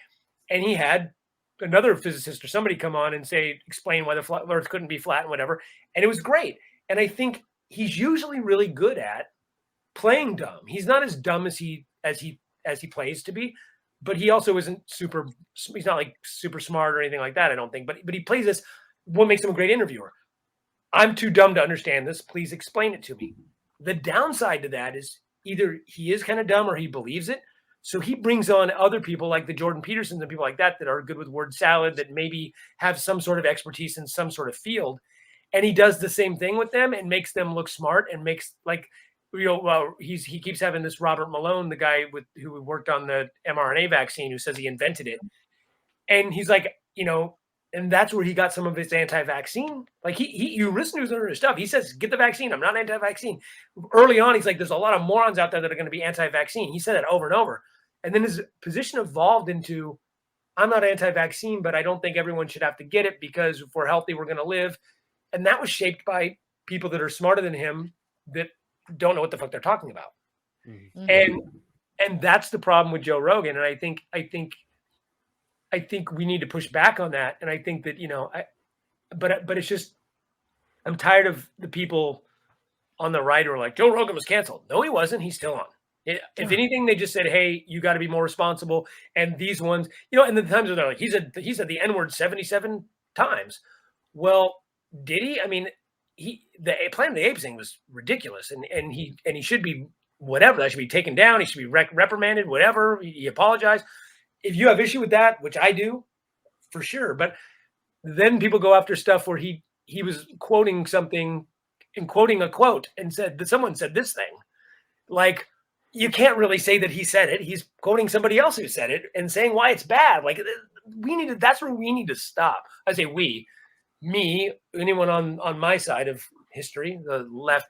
C: And he had another physicist or somebody come on and explain why the earth couldn't be flat and whatever. And it was great. And I think he's usually really good at playing dumb. He's not as dumb as he plays to be, but he also isn't he's not like super smart or anything like that, I don't think. But he plays this, what makes him a great interviewer. I'm too dumb to understand this. Please explain it to me. The downside to that is either he is kind of dumb or he believes it. So he brings on other people like the Jordan Petersons and people like that are good with word salad, that maybe have some sort of expertise in some sort of field. And he does the same thing with them and makes them look smart and makes he keeps having this Robert Malone, the guy who worked on the mRNA vaccine, who says he invented it. And he's like, and that's where he got some of his anti-vaccine. Like you listen to his stuff. He says, get the vaccine. I'm not anti-vaccine. Early on, he's like, there's a lot of morons out there that are going to be anti-vaccine. He said that over and over. And then his position evolved into, I'm not anti-vaccine, but I don't think everyone should have to get it because if we're healthy, we're going to live. And that was shaped by people that are smarter than him that don't know what the fuck they're talking about. Mm-hmm. And that's the problem with Joe Rogan. And I think we need to push back on that. And I think that, but it's just, I'm tired of the people on the right who are like, Joe Rogan was canceled. No, he wasn't. He's still on. If anything, they just said, hey, you got to be more responsible. And these ones, and the times where they're like, he said the N-word 77 times. Well, did he? I mean, the Planet of the Apes thing was ridiculous. And he should be whatever. That should be taken down. He should be reprimanded, whatever. He apologized. If you have issue with that, which I do, for sure. But then people go after stuff where he was quoting something and quoting a quote and said that someone said this thing. Like, you can't really say that he said it. He's quoting somebody else who said it and saying why it's bad. Like, that's where we need to stop. I say me, anyone on my side of history, the left.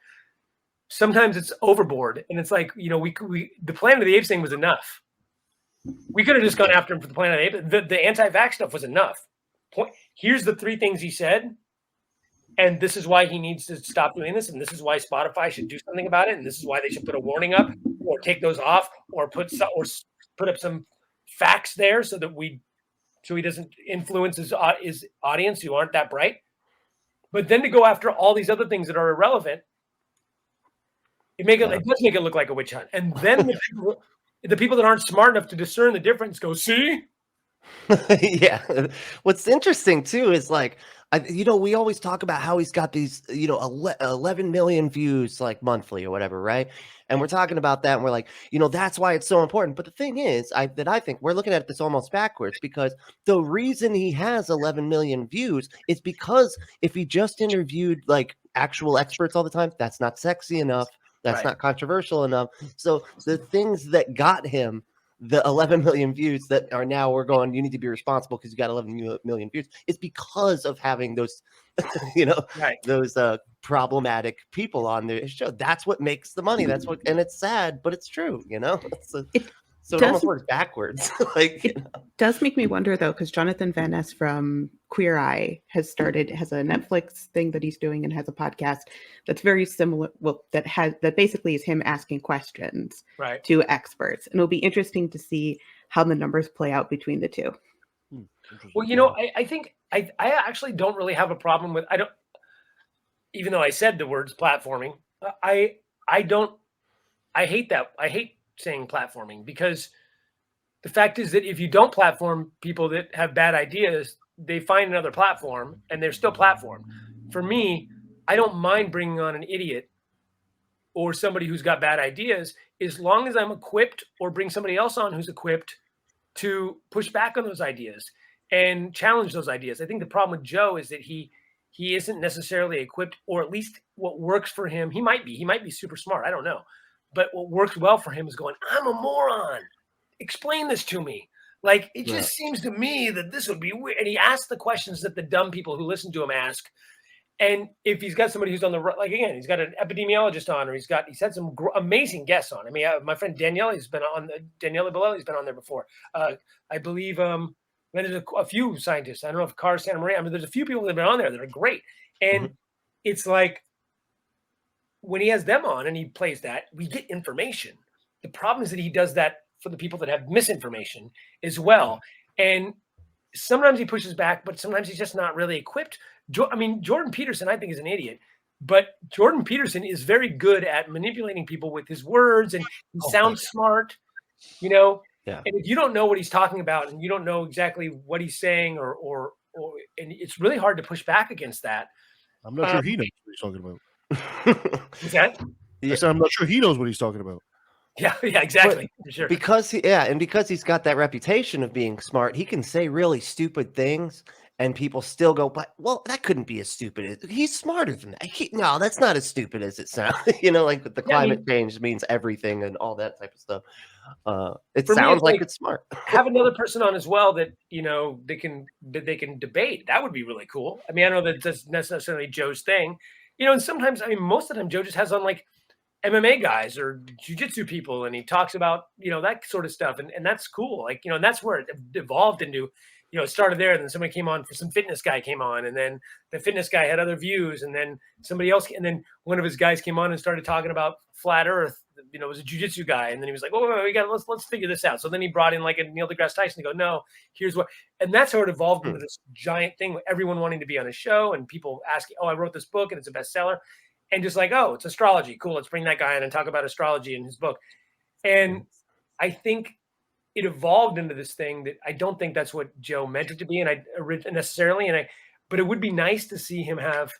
C: Sometimes it's overboard, and it's like, the Planet of the Apes thing was enough. We could have just gone after him for the Planet of the Apes. The anti-vax stuff was enough. Here's the 3 things he said, and this is why he needs to stop doing this, and this is why Spotify should do something about it, and this is why they should put a warning up, or take those off, or put up some facts there so he doesn't influence his audience who aren't that bright. But then to go after all these other things that are irrelevant, it does make it look like a witch hunt, and then the people that aren't smart enough to discern the difference go, see?
B: Yeah. What's interesting too is like, we always talk about how he's got these, 11 million views like monthly or whatever, right? And we're talking about that and we're like, that's why it's so important. But the thing is, I think we're looking at this almost backwards, because the reason he has 11 million views is because if he just interviewed like actual experts all the time, that's not sexy enough. That's not controversial enough. So the things that got him the 11 million views that are now we're going, you need to be responsible because you got 11 million views. It's because of having those, those problematic people on the show. That's what makes the money. And it's sad, but it's true, So it almost works backwards.
G: It does make me wonder, though, because Jonathan Van Ness from Queer Eye has a Netflix thing that he's doing and has a podcast that's very similar. Well, that basically is him asking questions to experts, and it'll be interesting to see how the numbers play out between the two.
C: Well, I think I actually don't really have a problem with even though I said the words platforming, I hate that. I hate saying platforming, because the fact is that if you don't platform people that have bad ideas, they find another platform and they're still platformed. For me, I don't mind bringing on an idiot or somebody who's got bad ideas, as long as I'm equipped, or bring somebody else on who's equipped to push back on those ideas and challenge those ideas. I think the problem with Joe is that he isn't necessarily equipped, or at least what works for him. He might be super smart. I don't know. But what works well for him is going, I'm a moron. Explain this to me. Like, it just seems to me that this would be weird. And he asks the questions that the dumb people who listen to him ask. And if he's got somebody who's on the right, like, again, he's got an epidemiologist on, or he's had some amazing guests on. I mean, my friend Danielle Bellelli's been on there before. I believe, I mean, there's a few scientists. I don't know if Carr Santa Maria. I mean, there's a few people that have been on there that are great. And it's like when he has them on and he plays that, we get information. The problem is that he does that for the people that have misinformation as well. And sometimes he pushes back, but sometimes he's just not really equipped. I mean, Jordan Peterson, I think, is an idiot. But Jordan Peterson is very good at manipulating people with his words, and he sounds smart, you know.
B: Yeah.
C: And if you don't know what he's talking about, and you don't know exactly what he's saying, or and it's really hard to push back against that.
D: I'm not sure he knows what he's talking about.
C: Is that?
D: I said I'm not sure he knows what he's talking about.
C: Yeah, exactly. For sure.
B: Because he's got that reputation of being smart, he can say really stupid things, and people still go, "But well, that couldn't be as stupid as he's smarter than that." No, that's not as stupid as it sounds. You know, like the climate change means everything and all that type of stuff. It sounds like it's smart.
C: Have another person on as well that they can debate. That would be really cool. I mean, I know that that's necessarily Joe's thing, and sometimes, I mean, most of the time Joe just has on like MMA guys or jiu-jitsu people, and he talks about that sort of stuff, and that's cool. Like and that's where it evolved into. It started there, and then somebody came on for some fitness guy came on, and then the fitness guy had other views, and then somebody else, and then one of his guys came on and started talking about flat Earth. It was a jiu-jitsu guy, and then he was like, "Oh, we got let's figure this out." So then he brought in like a Neil deGrasse Tyson to go, "No, here's what," and that's how it evolved into this giant thing with everyone wanting to be on a show and people asking, "Oh, I wrote this book and it's a bestseller," and just like, "Oh, it's astrology, cool. Let's bring that guy in and talk about astrology in his book," and I think it evolved into this thing that I don't think that's what Joe meant it to be, and but it would be nice to see him have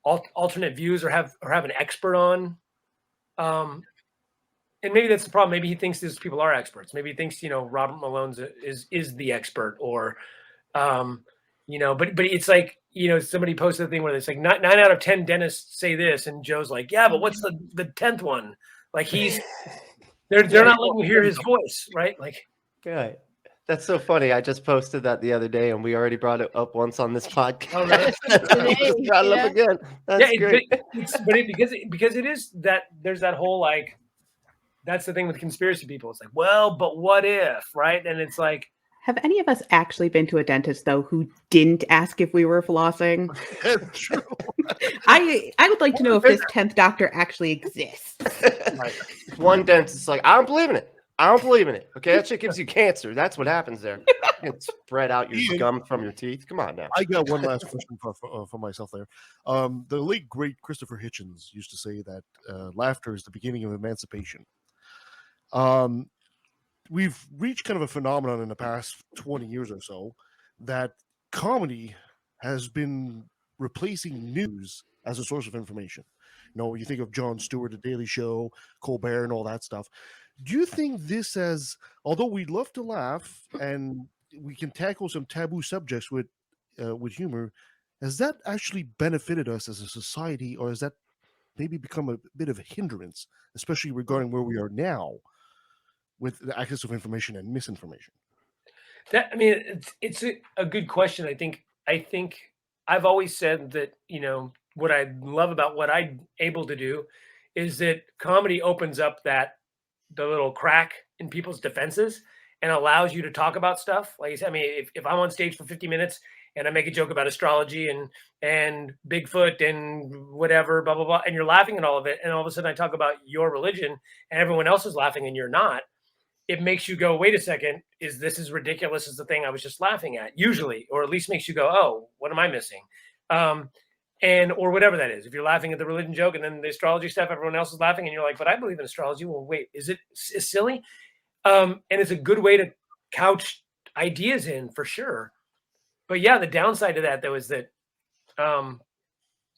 C: alternate views or have an expert on. And maybe that's the problem. Maybe he thinks these people are experts. Maybe he thinks Robert Malone's is the expert, or but it's like somebody posted a thing where it's like 9 out of 10 dentists say this, and Joe's like, yeah, but what's the 10th one? Like they're not letting you hear his voice, right? Like,
B: right. That's so funny. I just posted that the other day, and we already brought it up once on this podcast.
C: Oh, really?
B: Just brought it up again. That's great.
C: Because it is that there's that whole like, that's the thing with conspiracy people. It's like, well, but what if, right? And it's like,
G: have any of us actually been to a dentist though who didn't ask if we were flossing?
D: True.
G: I would like to know if this 10th doctor actually exists.
B: Right. One dentist is like, I don't believe in it. I don't believe in it. Okay, that shit gives you cancer. That's what happens there. You can spread out your gum from your teeth. Come on now.
D: I got one last question for myself there. The late great Christopher Hitchens used to say that laughter is the beginning of emancipation. We've reached kind of a phenomenon in the past 20 years or so that comedy has been replacing news as a source of information. You think of Jon Stewart, The Daily Show, Colbert, and all that stuff. Do you think this has, although we'd love to laugh and we can tackle some taboo subjects with humor, has that actually benefited us as a society, or has that maybe become a bit of a hindrance, especially regarding where we are now with the access of information and misinformation?
C: It's a good question. I think I've always said that, what I love about what I'm able to do is that comedy opens up the little crack in people's defenses and allows you to talk about stuff. Like I said, I mean, if I'm on stage for 50 minutes and I make a joke about astrology and Bigfoot and whatever, blah, blah, blah, and you're laughing at all of it, and all of a sudden I talk about your religion and everyone else is laughing and you're not, it makes you go, wait a second, this is ridiculous as the thing I was just laughing at, usually, or at least makes you go, oh, what am I missing? Or whatever that is. If you're laughing at the religion joke and then the astrology stuff, everyone else is laughing and you're like, but I believe in astrology. Well, wait, is it silly? And it's a good way to couch ideas in, for sure. But yeah, the downside to that though is that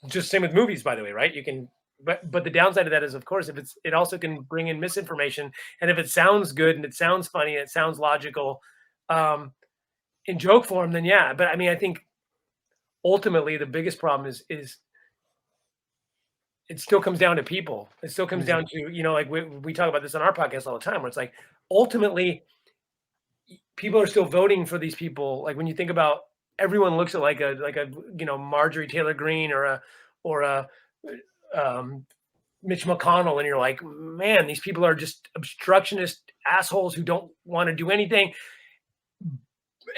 C: just same with movies, by the way, right? You can, but the downside of that is, of course, it also can bring in misinformation. And if it sounds good and it sounds funny and it sounds logical in joke form, then yeah. But I mean, I think ultimately the biggest problem is it still comes down to people. It still comes down to, like we talk about this on our podcast all the time, where it's like, ultimately people are still voting for these people. Like when you think about, everyone looks at like a Marjorie Taylor Greene or a Mitch McConnell, and you're like, man, these people are just obstructionist assholes who don't want to do anything.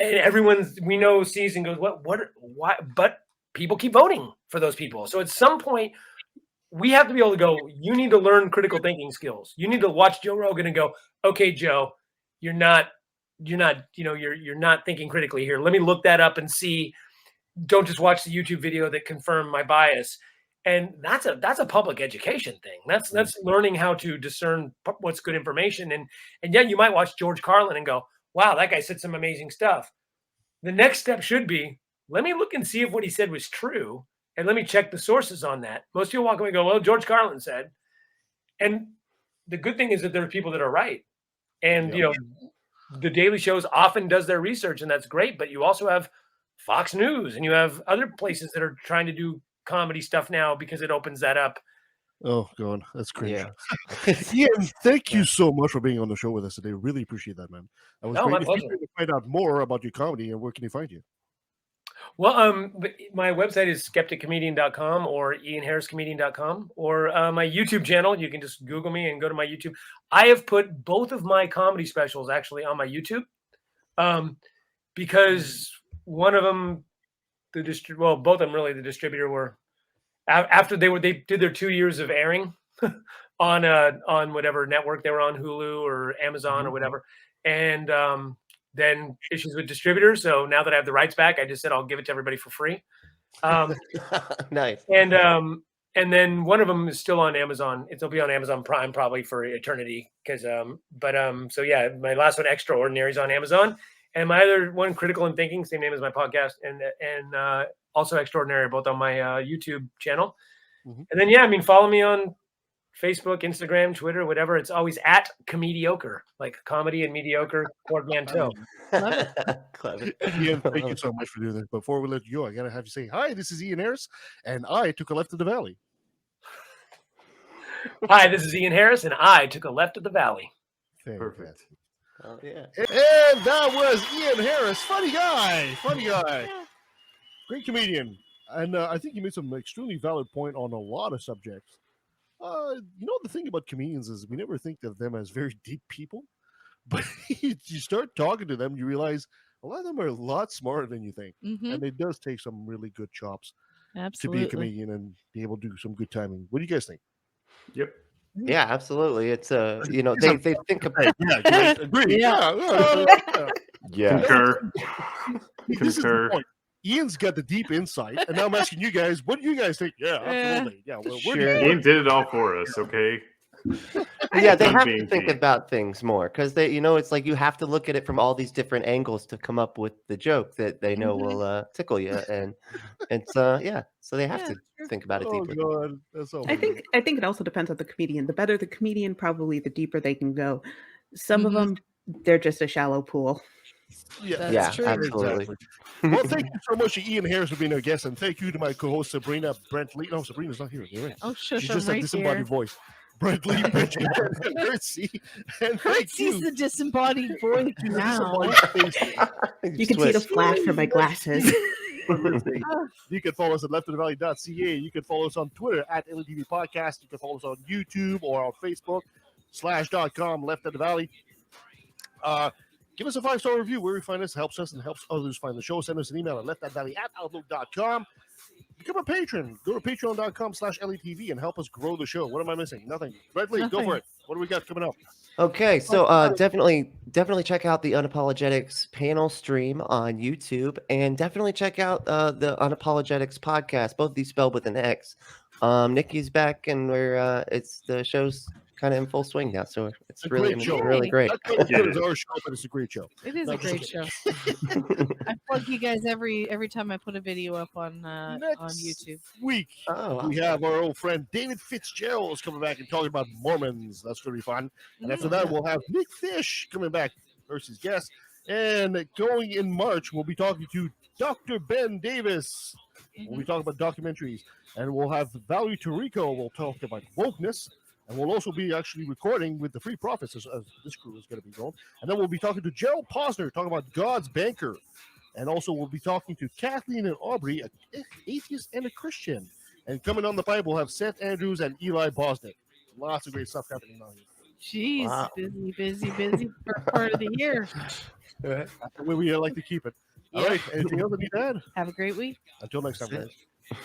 C: and we know sees and goes, why? But people keep voting for those people. So at some point, we have to be able to go, you need to learn critical thinking skills. You need to watch Joe Rogan and go, okay, Joe, you're not thinking critically here. Let me look that up and see. Don't just watch the YouTube video that confirmed my bias. And that's a public education thing. That's learning how to discern what's good information. And yet you might watch George Carlin and go, wow, that guy said some amazing stuff. The next step should be, let me look and see if what he said was true. And let me check the sources on that. Most people walk away and go, well, George Carlin said. And the good thing is that there are people that are right. And, the Daily Shows often does their research, and that's great. But you also have Fox News, and you have other places that are trying to do comedy stuff now because it opens that up.
D: Oh, God, that's crazy. Yeah. Ian, thank you so much for being on the show with us today. Really appreciate that, man. I was
C: my
D: great.
C: pleasure.
D: If you to find out more about your comedy, and where can you find you?
C: Well, my website is skepticcomedian.com or ianharriscomedian.com, or my YouTube channel. You can just Google me and go to my YouTube. I have put both of my comedy specials actually on my YouTube, because one of them, both of them really, the distributor were after they did their 2 years of airing on whatever network they were on, Hulu or Amazon or whatever, and then issues with distributors. So now that I have the rights back, I just said I'll give it to everybody for free.
B: Nice.
C: And then one of them is still on Amazon. It'll be on Amazon Prime probably for eternity. So yeah, my last one, Extraordinary, is on Amazon, and my other one, Critical and Thinking, same name as my podcast, and also Extraordinary, both on my YouTube channel. And then follow me on Facebook, Instagram, Twitter, whatever. It's always at Comedioker, like comedy and mediocre portmanteau.
B: Clever.
D: Ian, thank you so much for doing this. Before we let you go, I gotta have you say hi. This is Ian Harris, and I took a left of the valley.
C: Hi, this is Ian Harris, and I took a left of the valley.
E: Perfect.
B: Oh, yeah.
D: And that was Ian Harris. Funny guy. Great comedian. And I think he made some extremely valid point on a lot of subjects. The thing about comedians is we never think of them as very deep people, but you start talking to them, you realize a lot of them are a lot smarter than you think. And it does take some really good chops to be a comedian and be able to do some good timing. What do you guys think?
E: Yep.
B: Yeah, absolutely. It's they think about
D: agree.
A: Yeah.
E: Concur.
D: This is the point. Ian's got the deep insight, and now I'm asking you guys, what do you guys think? Yeah, absolutely. Yeah, well,
E: Ian did it all for us, okay?
B: Yeah, they have to think about things more, because it's like you have to look at it from all these different angles to come up with the joke that they know will tickle you, and it's so they have to think about it deeply.
D: God, that's so
G: I think it also depends on the comedian. The better the comedian, probably the deeper they can go. Some of them, they're just a shallow pool.
F: That's true.
B: Absolutely.
D: Exactly. Well, thank you so much to Ian Harris for being our guest, and thank you to my co-host Sabrina Brent Lee. No, Sabrina's not here. You're right.
F: Oh, shush,
D: She's just a
F: right
D: disembodied
F: here.
D: voice. Brent Lee, Curtsy, and
F: Curtsy's the disembodied voice now.
G: You can see the flash from my glasses.
D: You can follow us at leftofthevalley.ca. You can follow us on Twitter at LATV Podcast. You can follow us on YouTube or on Facebook /.com Left of the Valley. Give us a 5-star review where you find us. Helps us and helps others find the show. Send us an email at leftofthevalley@outlook.com. Become a patron. Go to patreon.com/LATV and help us grow the show. What am I missing? Nothing. Bradley, go for it. What do we got coming up?
B: Okay, so definitely check out the Unapologetics panel stream on YouTube, and definitely check out the Unapologetics podcast. Both of these spelled with an X. Nikki's back, and the show's kind of in full swing now, so it's really great.
D: Not quite as good as our show, but it's a great show.
F: It is a great show. I plug you guys every time I put a video up on YouTube.
D: Week we have our old friend David Fitzgerald is coming back and talking about Mormons. That's going to be fun. And after that, we'll have Nick Fish coming back versus guest. And going in March, we'll be talking to Dr. Ben Davis. We'll be talking about documentaries. And we'll have Valerie Tirico. We'll talk about wokeness. And we'll also be actually recording with the Free Prophets as this crew is going to be going. And then we'll be talking to Gerald Posner, talking about God's Banker. And also we'll be talking to Kathleen and Aubrey, an atheist and a Christian. And coming on the pipe, we'll have Seth Andrews and Eli Bosnick. Lots of great stuff happening on here.
F: Jeez,
D: Wow.
F: busy for part of the year.
D: That's the way we like to keep it. All right. Anything else to be done?
F: Have a great week.
D: Until next time, guys.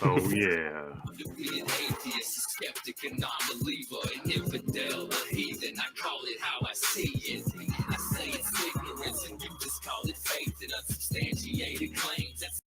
E: Oh yeah.
H: Be an atheist, a skeptic, a non-believer, an infidel, a heathen. I call it how I see it. I say it's ignorance, and you just call it faith and unsubstantiated claims. That's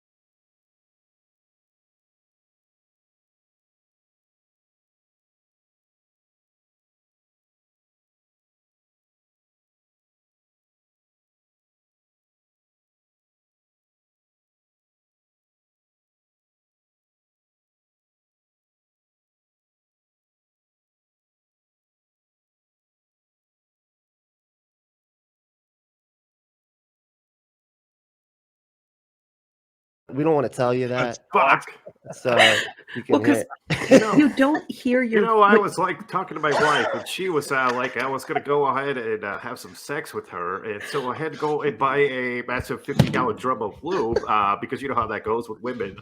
B: We don't want to tell you that,
E: Fuck.
B: so you can
G: Well, 'cause
B: hit.
G: you don't hear your.
E: You know, I was like talking to my wife, and she was like, I was going to go ahead and have some sex with her. And so I had to go and buy a massive 50-gallon drum of lube because you know how that goes with women.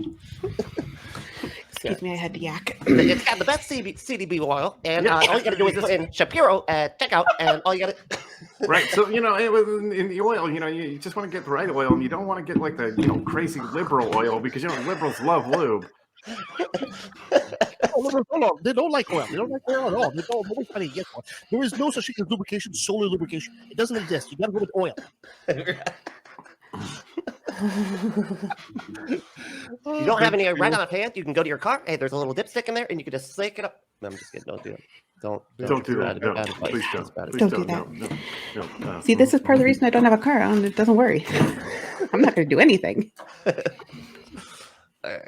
G: Excuse me, I had to yak.
B: It's got the best CDB oil, and all you got to do is put in Shapiro at checkout, and all you got to.
E: Right. So, you know, in the oil, you know, you just want to get the right oil, and you don't want to get like the, you know, crazy liberal oil because, you know, liberals love lube.
D: Hold on. They don't like oil. They don't like oil at all. Nobody's trying to get one. There is no such thing as lubrication, solar lubrication. It doesn't exist. You got to go with oil.
B: You don't have any right on a pan, you can go to your car. Hey, there's a little dipstick in there, and you can just stick it up. No, I'm just kidding. Don't do it. Don't
E: do that. No,
B: bad advice.
E: please don't.
B: That's bad
E: Please
G: Don't do
E: don't. No.
G: See, this is part of the reason I don't have a car. Doesn't worry. I'm not going to do anything.
B: advice.